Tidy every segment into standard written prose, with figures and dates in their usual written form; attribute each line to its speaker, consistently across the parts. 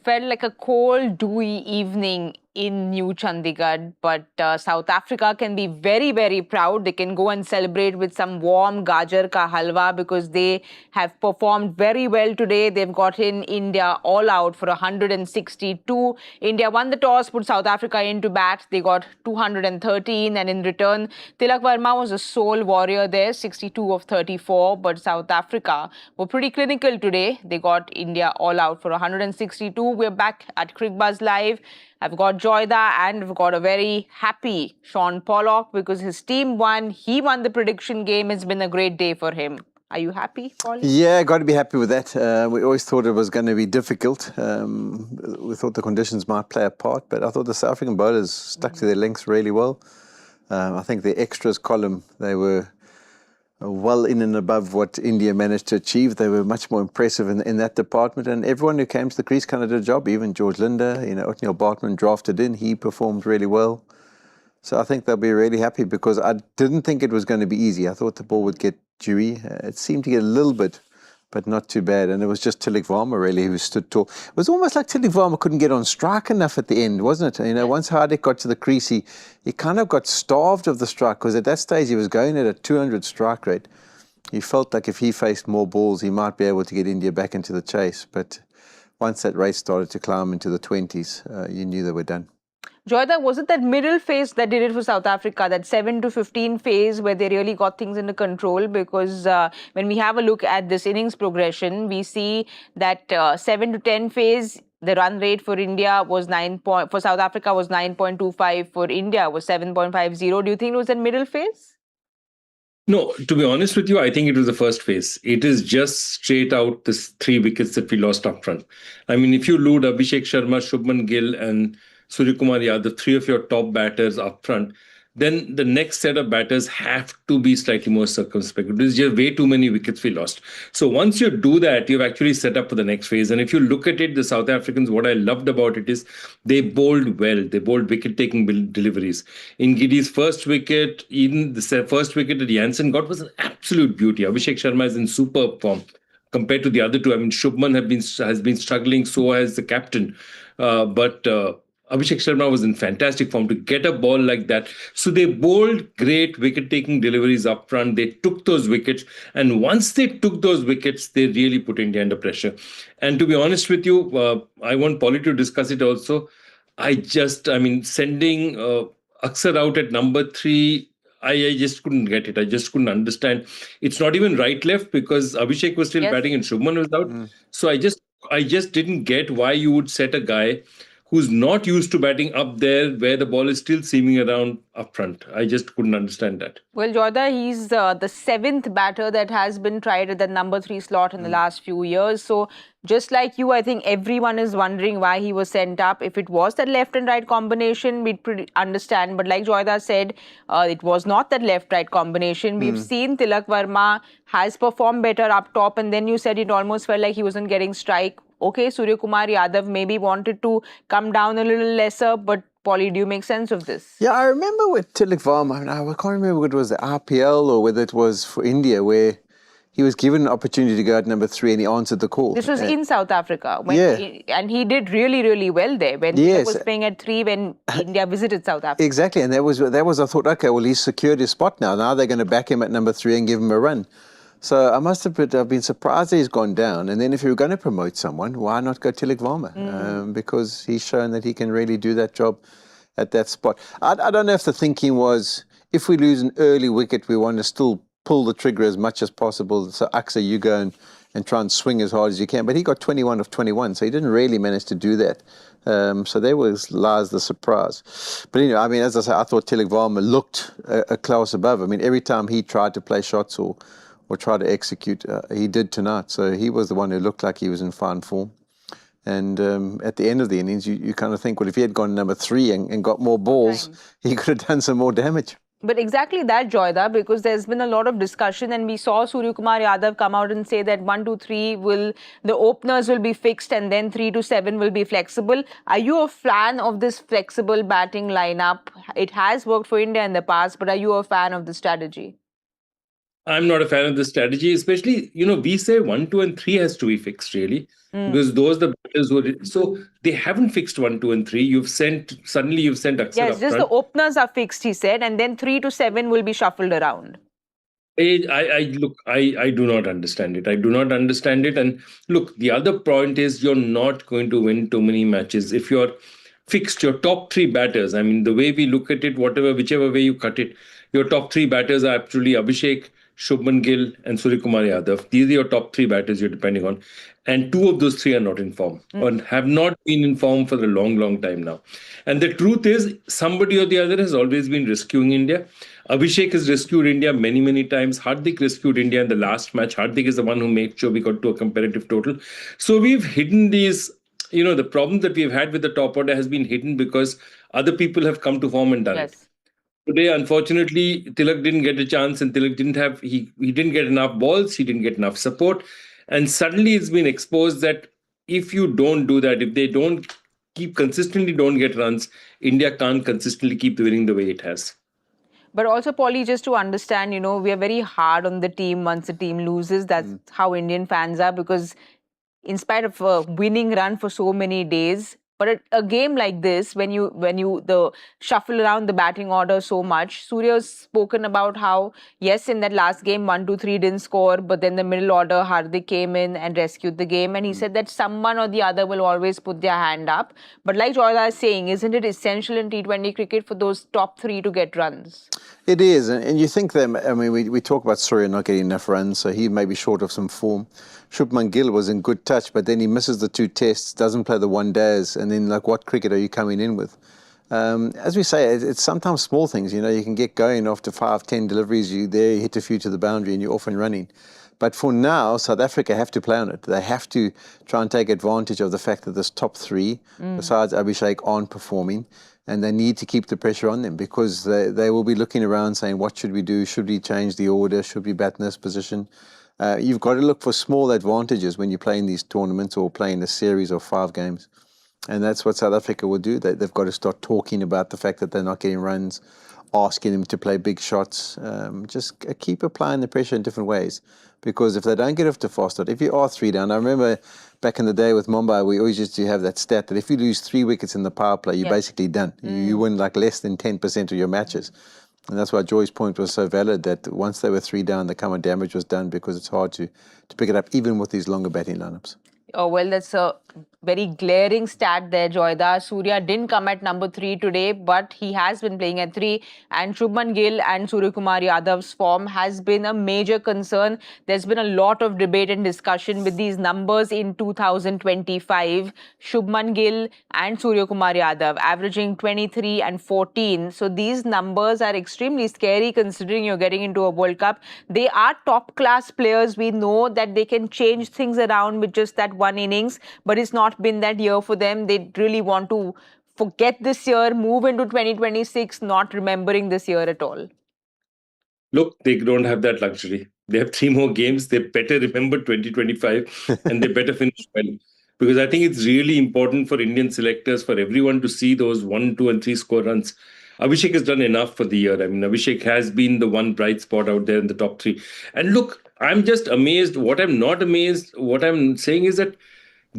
Speaker 1: felt like a cold, dewy evening in New Chandigarh, but South Africa can be very, very proud. They can go and celebrate with some warm gajar ka halwa because they have performed very well today. They've gotten India all out for 162. India won the toss, put South Africa into bat. They got 213, and in return, Tilak Verma was a sole warrior there, 62 of 34. But South Africa were pretty clinical today. They got India all out for 162. We're back at Cricbuzz Live. I've got Joyda and we've got a very happy Shaun Pollock because his team won. He won the prediction game. It's been a great day for him. Are you happy, Polly?
Speaker 2: Yeah, got to be happy with that. We always thought it was going to be difficult. We thought the conditions might play a part, but I thought the South African bowlers stuck to their lengths really well. I think the extras column, they were well in and above what India managed to achieve. They were much more impressive in that department, and everyone who came to the crease kind of did a job. Even George Linde, Baartman drafted in, he performed really well. So I think they'll be really happy because I didn't think it was going to be easy. I thought the ball would get dewy. It seemed to get a little bit, but not too bad. And it was just Tilak Verma really who stood tall. It was almost like Tilak Verma couldn't get on strike enough at the end, wasn't it? Once Hardik got to the crease, he kind of got starved of the strike because at that stage he was going at a 200 strike rate. He felt like if he faced more balls, he might be able to get India back into the chase. But once that race started to climb into the 20s, you knew they were done.
Speaker 1: Joyda, was it that middle phase that did it for South Africa, that 7 to 15 phase where they really got things under control? Because when we have a look at this innings progression, we see that 7 to 10 phase, the run rate for India was for South Africa was 9.25, for India was 7.50. Do you think it was that middle phase?
Speaker 3: No, to be honest with you, I think it was the first phase. It is just straight out this 3 wickets that we lost up front. I mean, if you load Abhishek Sharma, Shubman Gill and Suryakumar, the 3 of your top batters up front, then the next set of batters have to be slightly more circumspect. There's just way too many wickets we lost. So once you do that, you've actually set up for the next phase. And if you look at it, the South Africans, what I loved about it is they bowled well. They bowled wicket-taking deliveries. In Giddy's first wicket, even the first wicket that Jansen got was an absolute beauty. Abhishek Sharma is in superb form compared to the other two. I mean, Shubman has been struggling, so has the captain. But Abhishek Sharma was in fantastic form to get a ball like that. So they bowled great wicket-taking deliveries up front. They took those wickets. And once they took those wickets, they really put India under pressure. And to be honest with you, I want Polly to discuss it also. Sending Aksar out at number 3, I just couldn't get it. I just couldn't understand. It's not even right-left because Abhishek was still batting and Shubman was out. So I just didn't get why you would set a guy who's not used to batting up there where the ball is still seaming around up front. I just couldn't understand that.
Speaker 1: Well, Joyda, he's the 7th batter that has been tried at the number 3 slot in the last few years. So just like you, I think everyone is wondering why he was sent up. If it was that left and right combination, we'd understand. But like Joyda said, it was not that left-right combination. We've seen Tilak Verma has performed better up top. And then you said it almost felt like he wasn't getting strike. Okay, Suryakumar Yadav maybe wanted to come down a little lesser, but Polly, do you make sense of this?
Speaker 2: Yeah, I remember with Tilak Verma, I can't remember whether it was the IPL or whether it was for India, where he was given an opportunity to go at number 3 and he answered the call.
Speaker 1: This was in South Africa. And he did really, really well there when he was playing at 3 when India visited South Africa.
Speaker 2: Exactly, and that was I thought, okay, well, he's secured his spot now. Now they're going to back him at number 3 and give him a run. So I've been surprised that he's gone down. And then if you're going to promote someone, why not go Tilak Verma? Because he's shown that he can really do that job at that spot. I don't know if the thinking was, if we lose an early wicket, we want to still pull the trigger as much as possible. So Aksar, you go and try and swing as hard as you can. But he got 21 of 21, so he didn't really manage to do that. So there lies the surprise. But anyway, as I say, I thought Tilak Verma looked a class above. Every time he tried to play shots or try to execute, he did tonight. So he was the one who looked like he was in fine form. And at the end of the innings, you kind of think, well, if he had gone number 3 and got more balls, he could have done some more damage.
Speaker 1: But exactly that, Joyda, because there's been a lot of discussion and we saw Suryakumar Yadav come out and say that 1, 2, 3 the openers will be fixed and then 3 to 7 will be flexible. Are you a fan of this flexible batting lineup? It has worked for India in the past, but are you a fan of the strategy?
Speaker 3: I'm not a fan of the strategy, especially, we say 1, 2, and 3 has to be fixed, really, because those are the batters who are. So they haven't fixed 1, 2, and 3. Suddenly you've sent Axel
Speaker 1: Yes,
Speaker 3: up
Speaker 1: just the
Speaker 3: front.
Speaker 1: openers are fixed, he said, and then 3 to 7 will be shuffled around.
Speaker 3: I do not understand it. I do not understand it. And look, the other point is you're not going to win too many matches if you're fixed your top three batters. I mean, the way we look at it, whichever way you cut it, your top three batters are actually Abhishek, Shubman Gill, and Suryakumar Yadav. These are your top three batters you're depending on. And two of those three are not in form or have not been in form for a long, long time now. And the truth is, somebody or the other has always been rescuing India. Abhishek has rescued India many, many times. Hardik rescued India in the last match. Hardik is the one who made sure we got to a competitive total. So we've hidden these, the problem that we've had with the top order has been hidden because other people have come to form and done it.
Speaker 1: Yes.
Speaker 3: Today, unfortunately, Tilak didn't get a chance and Tilak he didn't get enough balls, he didn't get enough support. And suddenly it's been exposed that if you don't do that, if they don't consistently don't get runs, India can't consistently keep winning the way it has.
Speaker 1: But also, Polly, just to understand, we are very hard on the team once the team loses. That's how Indian fans are, because in spite of a winning run for so many days, but a game like this, when you the shuffle around the batting order so much, Surya's spoken about how, yes, in that last game, 1, 2, 3 didn't score, but then the middle order, Hardik came in and rescued the game. And he said that someone or the other will always put their hand up. But like Joyda is saying, isn't it essential in T20 cricket for those top three to get runs?
Speaker 2: It is, and you think that, I mean, we talk about Surya not getting enough runs, so he may be short of some form. Shubman Gill was in good touch, but then he misses the 2 tests, doesn't play the 1 days, and then, like, what cricket are you coming in with? As we say, it's sometimes small things, you can get going after 5, 10 deliveries, you hit a few to the boundary and you're off and running. But for now, South Africa have to play on it. They have to try and take advantage of the fact that this top 3, besides Abhishek, aren't performing. And they need to keep the pressure on them because they will be looking around saying, what should we do? Should we change the order? Should we bat in this position? You've got to look for small advantages when you're playing these tournaments or playing a series of 5 games. And that's what South Africa will do. They've got to start talking about the fact that they're not getting runs, asking them to play big shots. Just keep applying the pressure in different ways. Because if they don't get off to fast start, if you are 3 down, I remember back in the day with Mumbai, we always used to have that stat that if you lose 3 wickets in the power play, you're basically done. You win like less than 10% of your matches. And that's why Joy's point was so valid, that once they were 3 down, the kind of damage was done because it's hard to pick it up, even with these longer batting lineups.
Speaker 1: Oh, well, that's a very glaring stat there, Joyda. Surya didn't come at number 3 today, but he has been playing at 3. And Shubman Gill and Suryakumar Yadav's form has been a major concern. There's been a lot of debate and discussion with these numbers in 2025. Shubman Gill and Suryakumar Yadav averaging 23 and 14. So these numbers are extremely scary considering you're getting into a World Cup. They are top-class players. We know that they can change things around with just that 1 innings, but it's not been that year for them. They really want to forget this year, move into 2026, not remembering this year at all.
Speaker 3: Look, they don't have that luxury. They have 3 more games. They better remember 2025 and they better finish well. Because I think it's really important for Indian selectors, for everyone to see those 1, 2, and 3 score runs. Abhishek has done enough for the year. I mean, Abhishek has been the one bright spot out there in the top 3. And look, I'm just amazed. What I'm saying is that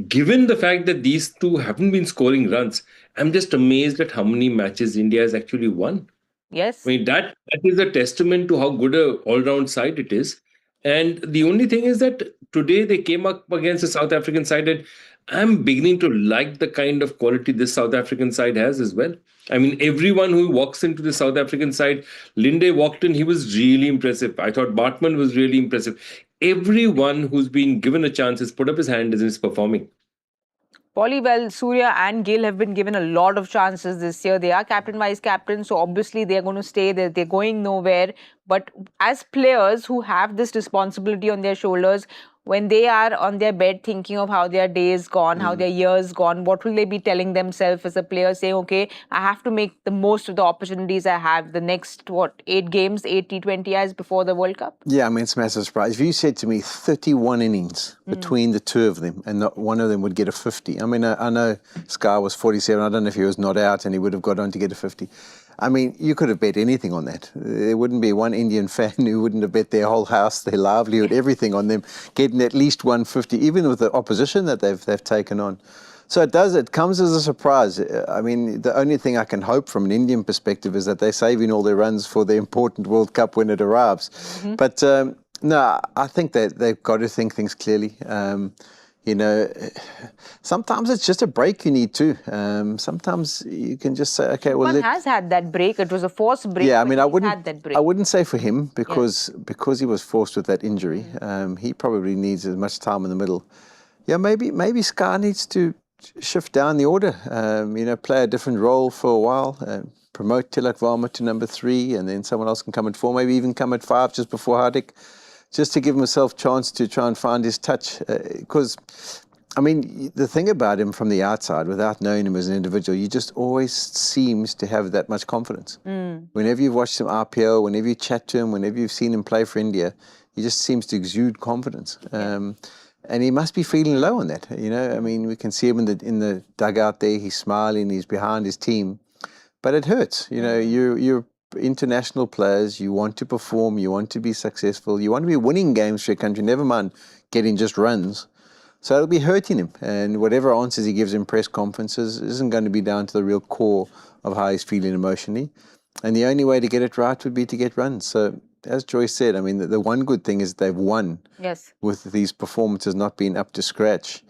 Speaker 3: given the fact that these two haven't been scoring runs, I'm just amazed at how many matches India has actually won.
Speaker 1: Yes.
Speaker 3: I mean, that is a testament to how good a all-round side it is. And the only thing is that today they came up against a South African side, and I'm beginning to like the kind of quality this South African side has as well. I mean, everyone who walks into the South African side, Linde walked in, he was really impressive. I thought Baartman was really impressive. Everyone who's been given a chance has put up his hand and is performing.
Speaker 1: Polly, well, Surya and Gill have been given a lot of chances this year. They are captain, vice captain, so obviously they're going to stay there. They're going nowhere. But as players who have this responsibility on their shoulders, when they are on their bed thinking of how their day is gone, how their year is gone, what will they be telling themselves as a player, saying, okay, I have to make the most of the opportunities I have the next, 8 games, 8 T20Is before the World Cup?
Speaker 2: Yeah, I mean, it's a massive surprise. If you said to me 31 innings between the two of them and not one of them would get a 50. I mean, I know Sky was 47. I don't know if he was not out and he would have got on to get a 50. I mean, you could have bet anything on that. There wouldn't be one Indian fan who wouldn't have bet their whole house, their livelihood, everything on them getting at least 150, even with the opposition that they've taken on. So it comes as a surprise. I mean, the only thing I can hope from an Indian perspective is that they're saving all their runs for the important World Cup when it arrives. But no, I think that they've got to think things clearly. You know, sometimes it's just a break you need too. Sometimes you can just say, okay, well,
Speaker 1: One has had that break. It was a forced break.
Speaker 2: yeah, I mean,
Speaker 1: had that break.
Speaker 2: I wouldn't say for him because he was forced with that injury. He probably needs as much time in the middle. Yeah, maybe Sky needs to shift down the order. You know, play a different role for a while. Promote Tilak Varma to number 3, and then someone else can come at 4. Maybe even come at 5 just before Hardik, just to give himself a chance to try and find his touch. Because, I mean, the thing about him from the outside, without knowing him as an individual, he just always seems to have that much confidence. Whenever you've watched him IPL, whenever you chat to him, whenever you've seen him play for India, he just seems to exude confidence. And he must be feeling low on that. You know, I mean, we can see him in the dugout there. He's smiling. He's behind his team, but it hurts. You know, you're international players. You want to perform. You want to be successful. You want to be winning games for your country. Never mind getting just runs. So it'll be hurting him. And whatever answers he gives in press conferences isn't going to be down to the real core of how he's feeling emotionally. And the only way to get it right would be to get runs. So, as Joyce said, I mean, the one good thing is they've won with these performances not being up to scratch.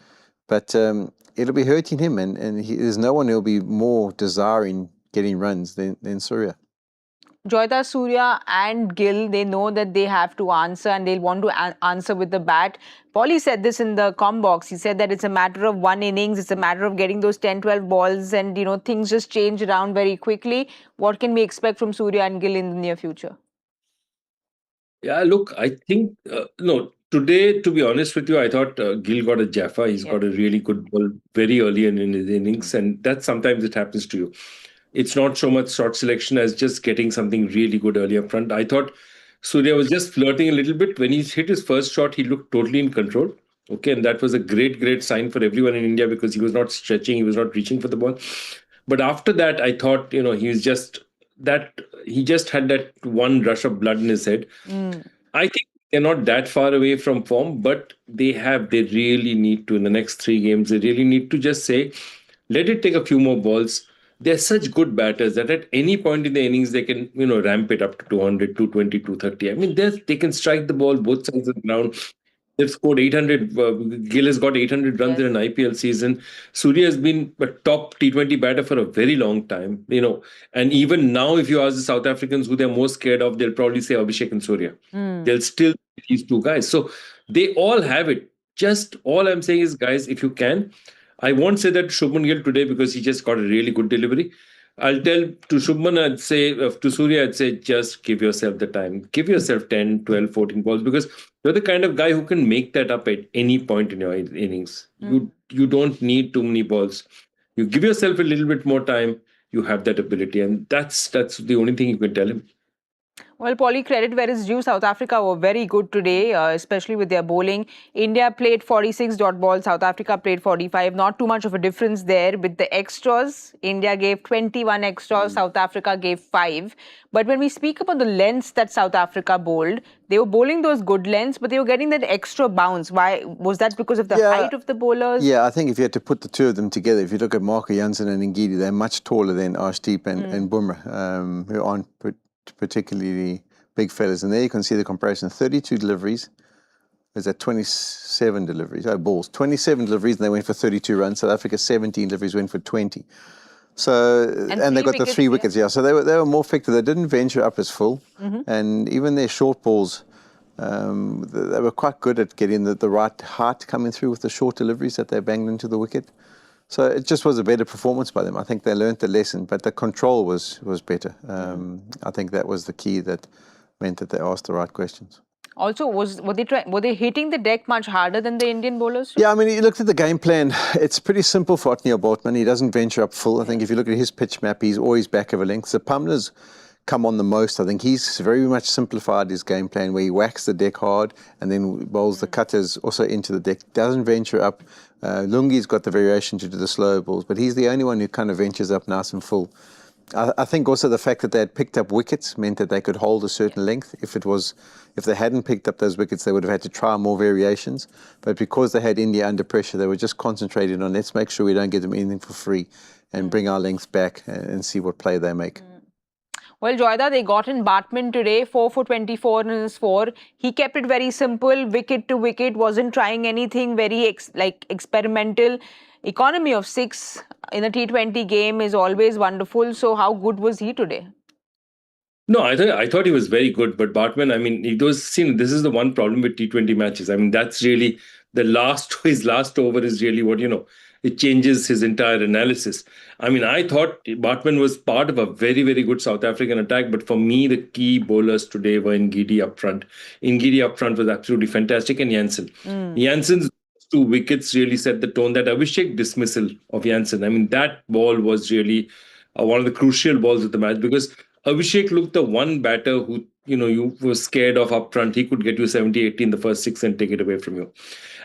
Speaker 2: But it'll be hurting him, and there's no one who'll be more desiring getting runs than Surya.
Speaker 1: Joyita, Surya and Gill, they know that they have to answer and they'll want to answer with the bat. Polly said this in the comm box. He said that it's a matter of one innings. It's a matter of getting those 10, 12 balls and, you know, things just change around very quickly. What can we expect from Surya and Gill in the near future?
Speaker 3: Yeah, look, I think, no, today, to be honest with you, I thought Gill got a Jaffa. He's got a really good ball very early in his innings, and that sometimes it happens to you. It's not so much short selection as just getting something really good early up front. I thought Surya was just flirting a little bit. When he hit his first shot, he looked totally in control. Okay, and that was a great, great sign for everyone in India because he was not stretching, he was not reaching for the ball. But after that, I thought, you know, he just had that one rush of blood in his head. I think they're not that far away from form, but they really need to, in the next 3 games, they really need to just say, let it take a few more balls. They're such good batters that at any point in the innings, they can, you know, ramp it up to 200, 220, 230. I mean, they can strike the ball both sides of the ground. They've scored 800. Gill has got 800 runs in an IPL season. Surya has been a top T20 batter for a very long time, you know. And even now, if you ask the South Africans who they're most scared of, they'll probably say Abhishek and Surya. They'll still these 2 guys. So they all have it. Just all I'm saying is, guys, if you can, I won't say that to Shubman Gill today because he just got a really good delivery. I'll tell to Shubman, I'd say, to Surya, I'd say, just give yourself the time. Give yourself 10, 12, 14 balls because you're the kind of guy who can make that up at any point in your innings. You don't need too many balls. You give yourself a little bit more time, you have that ability. And that's the only thing you can tell him.
Speaker 1: Well, Polly, credit where it's due. South Africa were very good today, especially with their bowling. India played 46 dot balls. South Africa played 45. Not too much of a difference there. With the extras, India gave 21 extras. South Africa gave 5. But when we speak about the lengths that South Africa bowled, they were bowling those good lengths, but they were getting that extra bounce. Why? Was that because of the height of the bowlers?
Speaker 2: Yeah, I think if you had to put the 2 of them together, if you look at Marco Jansen and Ngidi, they're much taller than Arshdeep and Bumrah, who aren't particularly big fellas. And there you can see the comparison. 32 deliveries. There's at 27 deliveries. Balls. 27 deliveries and they went for 32 runs. South Africa 17 deliveries went for 20. So and they got the 3 wickets. Yeah. So they were more effective. They didn't venture up as full. And even their short balls, they were quite good at getting the right height coming through with the short deliveries that they banged into the wicket. So it just was a better performance by them. I think they learned the lesson, but the control was better. I think that was the key that meant that they asked the right questions.
Speaker 1: Also, were they hitting the deck much harder than the Indian bowlers?
Speaker 2: Yeah, I mean, you looked at the game plan. It's pretty simple for Otniel Baartman. He doesn't venture up full. I think if you look at his pitch map, he's always back of a length. So Pumler's come on the most. I think he's very much simplified his game plan where he whacks the deck hard and then bowls the cutters also into the deck. Doesn't venture up. Lungi's got the variation to do the slow balls, but he's the only one who kind of ventures up nice and full. I think also the fact that they had picked up wickets meant that they could hold a certain length. If they hadn't picked up those wickets, they would have had to try more variations. But because they had India under pressure, they were just concentrated on let's make sure we don't give them anything for free and bring our length back and see what play they make.
Speaker 1: Well, Joyda, they got in Baartman today, 4 for 24 in his 4. He kept it very simple, wicket to wicket, wasn't trying anything very experimental. Economy of 6 in a T20 game is always wonderful. So how good was he today?
Speaker 3: No, I thought he was very good, but Baartman, I mean, this is the one problem with T20 matches. I mean, that's really his last over is really what, it changes his entire analysis. I mean, I thought Baartman was part of a very, very good South African attack, but for me, the key bowlers today were Ngidi up front. Ngidi up front was absolutely fantastic, and Jansen. Jansen's 2 wickets really set the tone. That Abhishek dismissal of Jansen, I mean, that ball was really one of the crucial balls of the match, because Abhishek looked the one batter who, you were scared of up front. He could get you 70, 80 in the first 6 and take it away from you.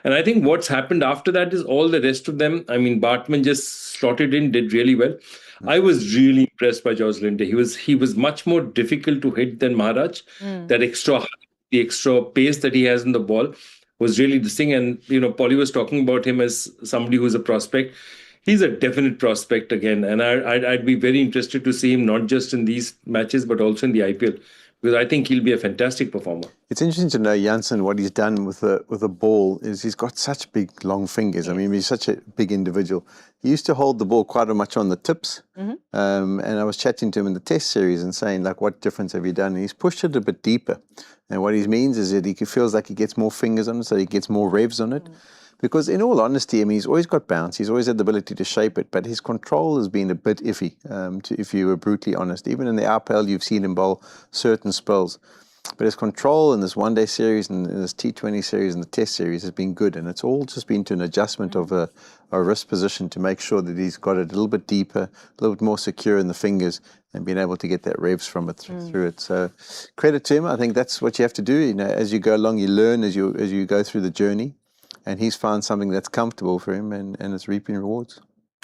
Speaker 3: And I think what's happened after that is all the rest of them. I mean, Baartman just slotted in, did really well. I was really impressed by George Linde. He was much more difficult to hit than Maharaj. That the extra pace that he has in the ball was really this thing. And, Polly was talking about him as somebody who's a prospect. He's a definite prospect again, and I'd be very interested to see him not just in these matches but also in the IPL, because I think he'll be a fantastic performer.
Speaker 2: It's interesting to know Jansen, what he's done with a ball is he's got such big long fingers. I mean, he's such a big individual. He used to hold the ball quite much on the tips, and I was chatting to him in the Test series and saying, like, what difference have you done? And he's pushed it a bit deeper, and what he means is that he feels like he gets more fingers on it, so he gets more revs on it. Because in all honesty, I mean, he's always got bounce. He's always had the ability to shape it, but his control has been a bit iffy, if you were brutally honest. Even in the IPL, you've seen him bowl certain spells. But his control in this one-day series and in this T20 series and the Test series has been good. And it's all just been to an adjustment of a wrist position to make sure that he's got it a little bit deeper, a little bit more secure in the fingers, and being able to get that revs from it through it. So credit to him. I think that's what you have to do. As you go along, you learn as you go through the journey. And he's found something that's comfortable for him, and it's reaping rewards.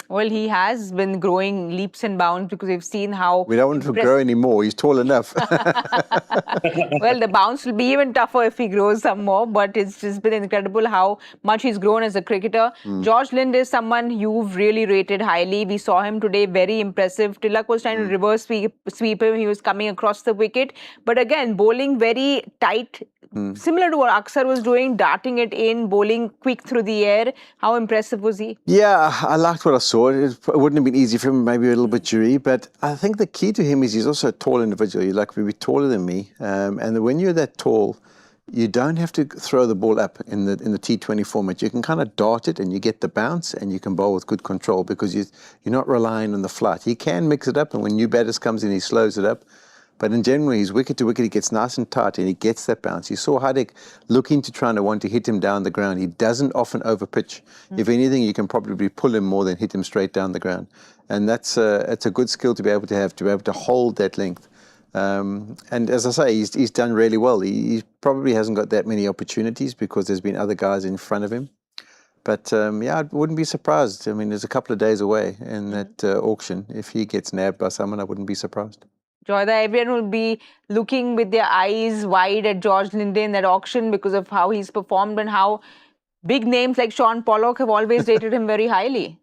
Speaker 1: Well, he has been growing leaps and bounds, because we've seen how...
Speaker 2: We don't want him to grow anymore. He's tall enough.
Speaker 1: Well, the bounce will be even tougher if he grows some more, but it's just been incredible how much he's grown as a cricketer. George Linde is someone you've really rated highly. We saw him today, very impressive. Tilak was trying to reverse sweep him. He was coming across the wicket. But again, bowling very tight, similar to what Aksar was doing, darting it in, bowling quick through the air. How impressive was he?
Speaker 2: Yeah, I liked what I saw. It wouldn't have been easy for him, maybe a little bit jury, but I think the key to him is he's also a tall individual. He's like maybe taller than me, and when you're that tall, you don't have to throw the ball up in the T20 format. You can kind of dart it and you get the bounce, and you can bowl with good control because you're not relying on the flight. He can mix it up, and when new batters comes in, he slows it up. But in general, he's wicket to wicket, he gets nice and tight and he gets that bounce. You saw Hardik looking to trying to want to hit him down the ground. He doesn't often overpitch. If anything, you can probably pull him more than hit him straight down the ground. And it's a good skill to be able to hold that length. And as I say, he's done really well. He probably hasn't got that many opportunities because there's been other guys in front of him. But yeah, I wouldn't be surprised. I mean, there's a couple of days away in that auction. If he gets nabbed by someone, I wouldn't be surprised.
Speaker 1: Joyda, everyone will be looking with their eyes wide at George Linde in that auction because of how he's performed and how big names like Shaun, Pollock have always rated him very highly.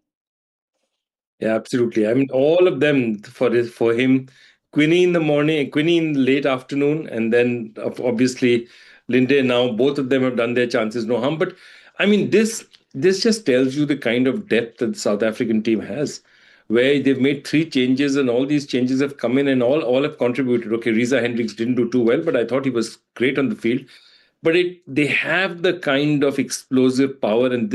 Speaker 3: Yeah, absolutely. I mean, all of them for him, Quinny in the morning, Quinny in the late afternoon, and then obviously Linde now, both of them have done their chances no harm. But I mean, this just tells you the kind of depth that the South African team has, where they've made 3 changes and all these changes have come in and all have contributed. Okay, Reza Hendricks didn't do too well, but I thought he was great on the field. But they have the kind of explosive power, and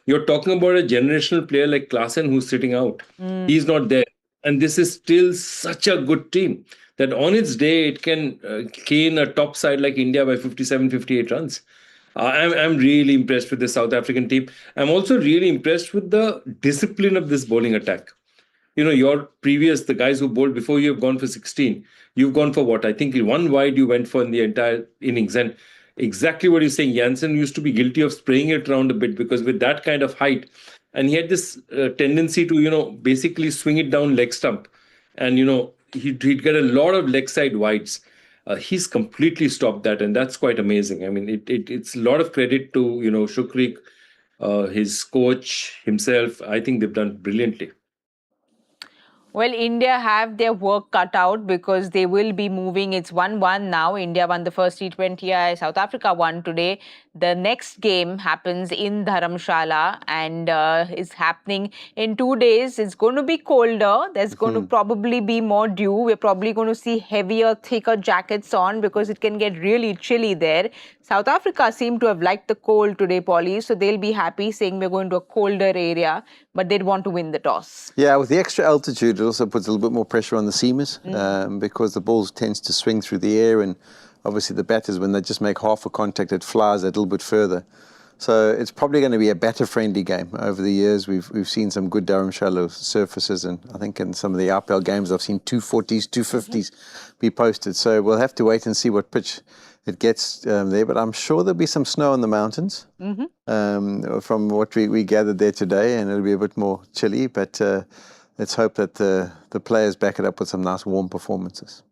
Speaker 3: you're talking about a generational player like Klaasen who's sitting out. He's not there. And this is still such a good team that on its day, it can cane a top side like India by 57, 58 runs. I'm really impressed with the South African team. I'm also really impressed with the discipline of this bowling attack. The guys who bowled before you have gone for 16. You've gone for what? I think 1 wide you went for in the entire innings. And exactly what you're saying, Jansen used to be guilty of spraying it around a bit because with that kind of height, and he had this tendency to, basically swing it down leg stump. and he'd get a lot of leg side wides. He's completely stopped that, and that's quite amazing. I mean, it's a lot of credit to Shukri, his coach, himself. I think they've done brilliantly.
Speaker 1: Well, India have their work cut out because they will be moving. It's 1-1 now. India won the first T20I. South Africa won today. The next game happens in Dharamshala and is happening in 2 days. It's going to be colder. There's going to probably be more dew. We're probably going to see heavier, thicker jackets on because it can get really chilly there. South Africa seem to have liked the cold today, Polly, so they'll be happy saying we're going to a colder area, but they'd want to win the toss.
Speaker 2: Yeah, with the extra altitude, it also puts a little bit more pressure on the seamers because the ball tends to swing through the air, and obviously the batters, when they just make half a contact, it flies a little bit further. So it's probably going to be a batter-friendly game. Over the years, we've seen some good Dharamshala surfaces, and I think in some of the IPL games, I've seen 240s, 250s be posted. So we'll have to wait and see what pitch it gets there, but I'm sure there'll be some snow on the mountains from what we gathered there today, and it'll be a bit more chilly, but let's hope that the players back it up with some nice warm performances.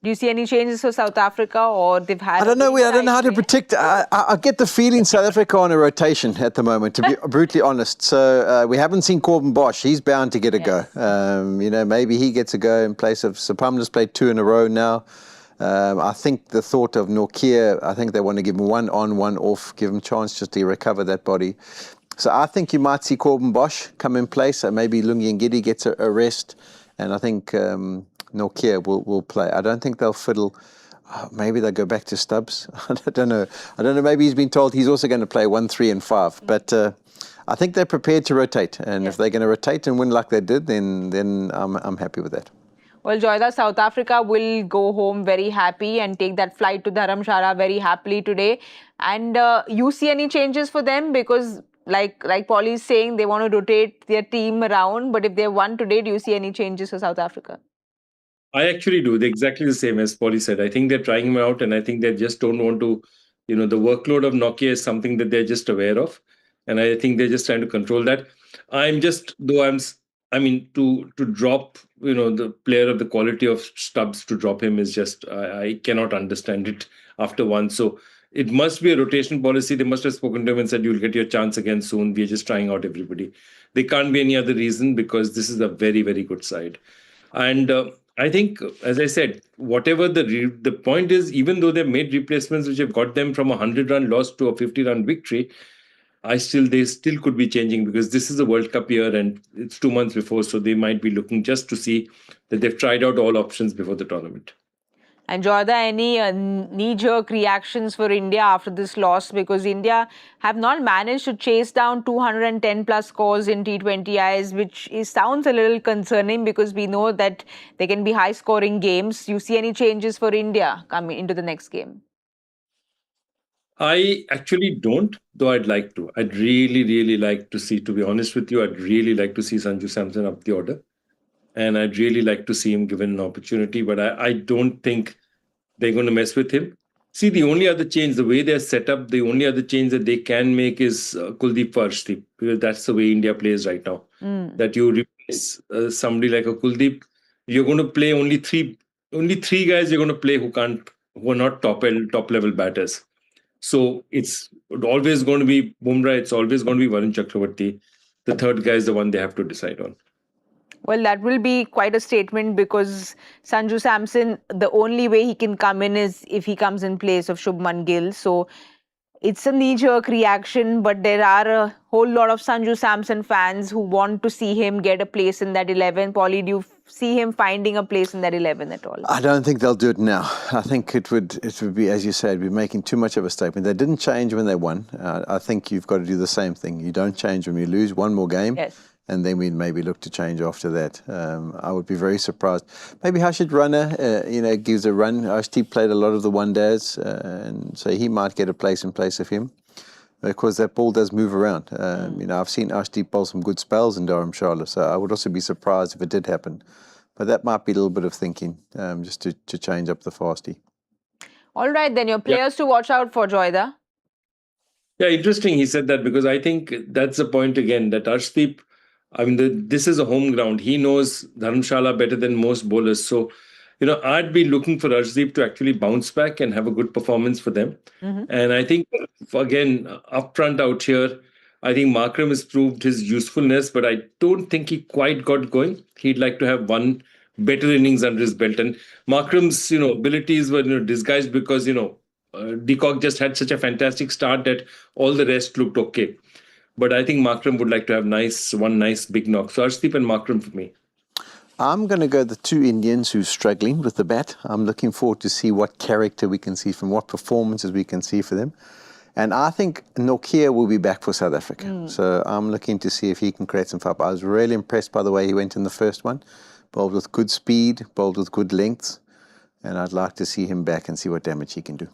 Speaker 1: Do you see any changes for South Africa, or they've had?
Speaker 2: I don't know how to predict. I get the feeling South Africa on a rotation at the moment, to be brutally honest. So we haven't seen Corbin Bosch. He's bound to get a go. Maybe he gets a go in place of Sapamla's played 2 in a row now. I think the thought of Nortje, I think they want to give him 1 on, 1 off, give him a chance just to recover that body. So I think you might see Corbin Bosch come in place. Maybe Lungi Ngidi gets a rest. And I think Nortje will play. I don't think they'll fiddle. Maybe they'll go back to Stubbs. I don't know. Maybe he's been told he's also going to play 1, 3 and 5. But I think they're prepared to rotate. And if they're going to rotate and win like they did, then I'm happy with that.
Speaker 1: Well, Joyda, South Africa will go home very happy and take that flight to Dharamshala very happily today. And you see any changes for them? Because like Polly is saying, they want to rotate their team around. But if they won today, do you see any changes for South Africa?
Speaker 3: I actually do. They're exactly the same as Polly said. I think they're trying him out, and I think they just don't want to, the workload of Nortje is something that they're just aware of. And I think they're just trying to control that. To drop, the player of the quality of Stubbs, to drop him is just, I cannot understand it after one. So it must be a rotation policy. They must have spoken to him and said, you'll get your chance again soon. We're just trying out everybody. There can't be any other reason, because this is a very, very good side. And I think, as I said, whatever the point is, even though they've made replacements which have got them from a 100-run loss to a 50-run victory, they still could be changing, because this is a World Cup year and it's 2 months before, so they might be looking just to see that they've tried out all options before the tournament.
Speaker 1: And Joyda, any knee-jerk reactions for India after this loss? Because India have not managed to chase down 210-plus scores in T20Is, which sounds a little concerning, because we know that they can be high-scoring games. You see any changes for India coming into the next game?
Speaker 3: I actually don't, though I'd like to. I'd really, really like to see, to be honest with you, I'd really like to see Sanju Samson up the order. And I'd really like to see him given an opportunity, but I don't think they're going to mess with him. See, the only other change, the way they're set up, the only other change that they can make is Kuldeep for Arshdeep, because that's the way India plays right now. That you replace somebody like a Kuldeep, you're going to play only three guys you're going to play who are not top level batters. So it's always going to be Bumrah, it's always going to be Varun Chakravarti. The third guy is the one they have to decide on.
Speaker 1: Well, that will be quite a statement, because Sanju Samson, the only way he can come in is if he comes in place of Shubman Gill. So it's a knee-jerk reaction, but there are a whole lot of Sanju Samson fans who want to see him get a place in that 11. Polly, do you see him finding a place in that 11 at all?
Speaker 2: I don't think they'll do it now. I think it would be, as you said, be making too much of a statement. They didn't change when they won. I think you've got to do the same thing. You don't change when you lose. One more game.
Speaker 1: Yes.
Speaker 2: And then we'd maybe look to change after that. I would be very surprised. Maybe Harshit Rana, gives a run. Arshdeep played a lot of the one-days, and so he might get a place in place of him, because that ball does move around. I've seen Arshdeep bowl some good spells in Dharamshala, so I would also be surprised if it did happen. But that might be a little bit of thinking, just to change up the fasty.
Speaker 1: All right, then your players to watch out for, Joyda.
Speaker 3: Yeah, interesting he said that, because I think that's the point again, that Arshdeep, I mean, this is a home ground. He knows Dharamshala better than most bowlers. So, I'd be looking for Arshdeep to actually bounce back and have a good performance for them. And I think, again, up front out here, I think Markram has proved his usefulness, but I don't think he quite got going. He'd like to have one better innings under his belt. And Markram's, abilities were disguised because, Deacock just had such a fantastic start that all the rest looked okay. But I think Markram would like to have one nice big knock. So Arshdeep and Markram for me.
Speaker 2: I'm going to go the two Indians who's struggling with the bat. I'm looking forward to see what character we can see from, what performances we can see for them. And I think Nokia will be back for South Africa. So I'm looking to see if he can create some fire. I was really impressed by the way he went in the first one. Bowled with good speed, bowled with good lengths. And I'd like to see him back and see what damage he can do.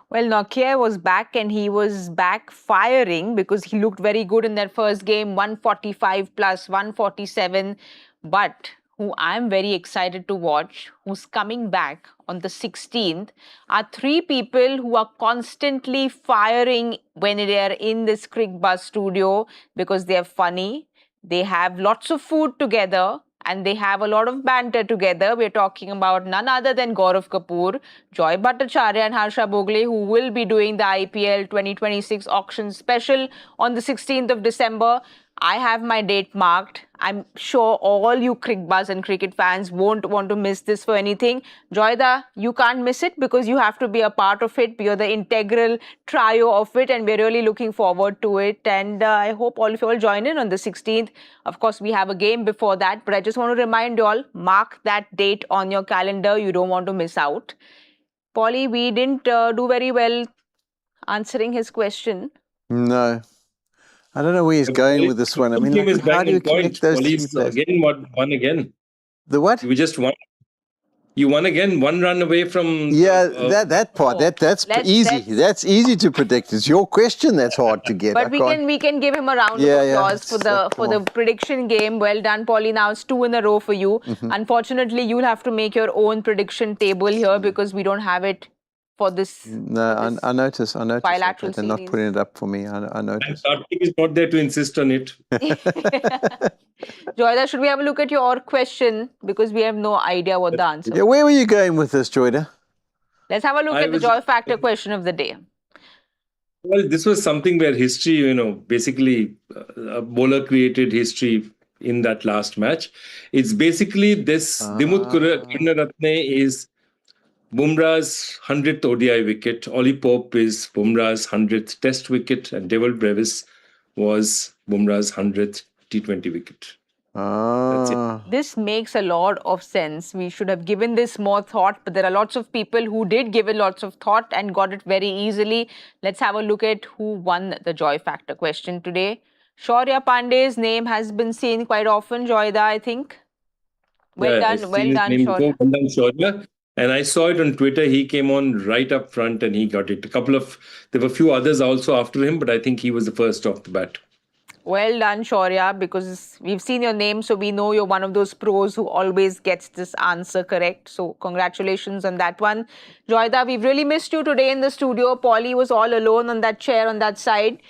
Speaker 1: Well, Nokia was back and he was back firing because he looked very good in that first game, 145 plus 147. But who I'm very excited to watch, who's coming back on the 16th, are three people who are constantly firing when they are in this Cricbuzz studio because they are funny, they have lots of food together, and they have a lot of banter together. We're talking about none other than Gaurav Kapoor, Joy Bhattacharya and Harsha Bhogle, who will be doing the IPL 2026 Auction Special on the 16th of December. I have my date marked. I'm sure all you Cricbuzz and cricket fans won't want to miss this for anything. Joyda, you can't miss it because you have to be a part of it. You're the integral trio of it and we're really looking forward to it. And I hope all of you all join in on the 16th. Of course, we have a game before that, but I just want to remind you all, mark that date on your calendar. You don't want to miss out. Polly, we didn't do very well answering his question.
Speaker 2: No. I don't know where he's going with this one. I mean, how do you connect those two players?
Speaker 3: Again, won again.
Speaker 2: The what?
Speaker 3: We just won. You won again, one run away from...
Speaker 2: Yeah, that part, that's easy. That's easy to predict. It's your question that's hard to get.
Speaker 1: But we can give him a round of applause for the prediction game. Well done, Polly. Now it's 2 in a row for you. Unfortunately, you'll have to make your own prediction table here because we don't have it for this.
Speaker 2: No, I noticed.
Speaker 1: Bilateral
Speaker 2: they're not putting it up for me. I noticed.
Speaker 3: And Karthik is not there to insist on it.
Speaker 1: Joyda, should we have a look at your question? Because we have no idea what the answer is.
Speaker 2: Yeah, where were you going with this, Joyda?
Speaker 1: Let's have a look at the Joy Factor question of the day.
Speaker 3: Well, this was something where history, basically a bowler created history in that last match. It's basically this Dimut Karunaratne is Bumrah's 100th ODI wicket. Ollie Pope is Bumrah's 100th Test wicket, and Devil Brevis was Bumrah's 100th T20 wicket. That's it.
Speaker 1: This makes a lot of sense. We should have given this more thought, but there are lots of people who did give it lots of thought and got it very easily. Let's have a look at who won the Joy Factor question today. Shaurya Pandey's name has been seen quite often, Joyda, I think. Well done, Shaurya.
Speaker 3: Well done, Shaurya. And I saw it on Twitter. He came on right up front and he got it. There were a few others also after him, but I think he was the first off the bat.
Speaker 1: Well done, Shaurya, because we've seen your name, so we know you're one of those pros who always gets this answer correct. So congratulations on that one. Joyda, we've really missed you today in the studio. Polly was all alone on that chair on that side.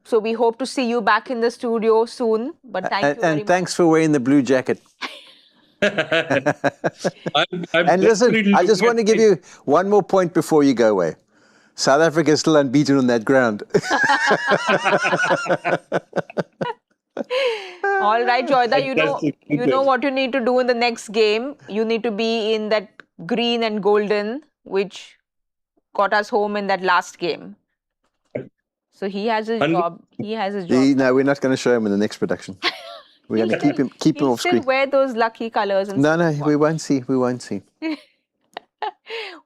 Speaker 1: So we hope to see you back in the studio soon. But thank you very much.
Speaker 2: And thanks for wearing the blue jacket. And listen, I just want to give you one more point before you go away. South Africa is still unbeaten on that ground.
Speaker 1: All right, Joyda, you know what you need to do in the next game. You need to be in that green and golden, which got us home in that last game. So he has his job.
Speaker 2: No, we're not going to show him in the next production. We're going to keep him off screen.
Speaker 1: Still wear those lucky colors. And
Speaker 2: no, we won't see.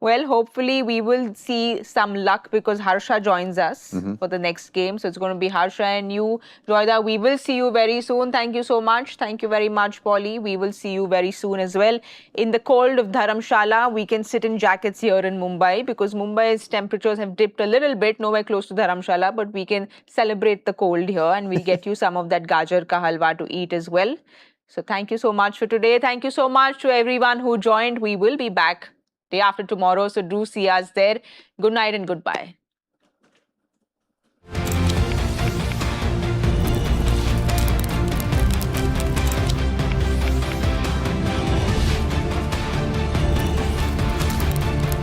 Speaker 1: Well, hopefully we will see some luck because Harsha joins us for the next game. So it's going to be Harsha and you. Joyda, we will see you very soon. Thank you so much. Thank you very much, Polly. We will see you very soon as well. In the cold of Dharamshala, we can sit in jackets here in Mumbai because Mumbai's temperatures have dipped a little bit, nowhere close to Dharamshala, but we can celebrate the cold here and we'll get you some of that gajar ka halwa to eat as well. So thank you so much for today. Thank you so much to everyone who joined. We will be back day after tomorrow, so do see us there. Good night and goodbye.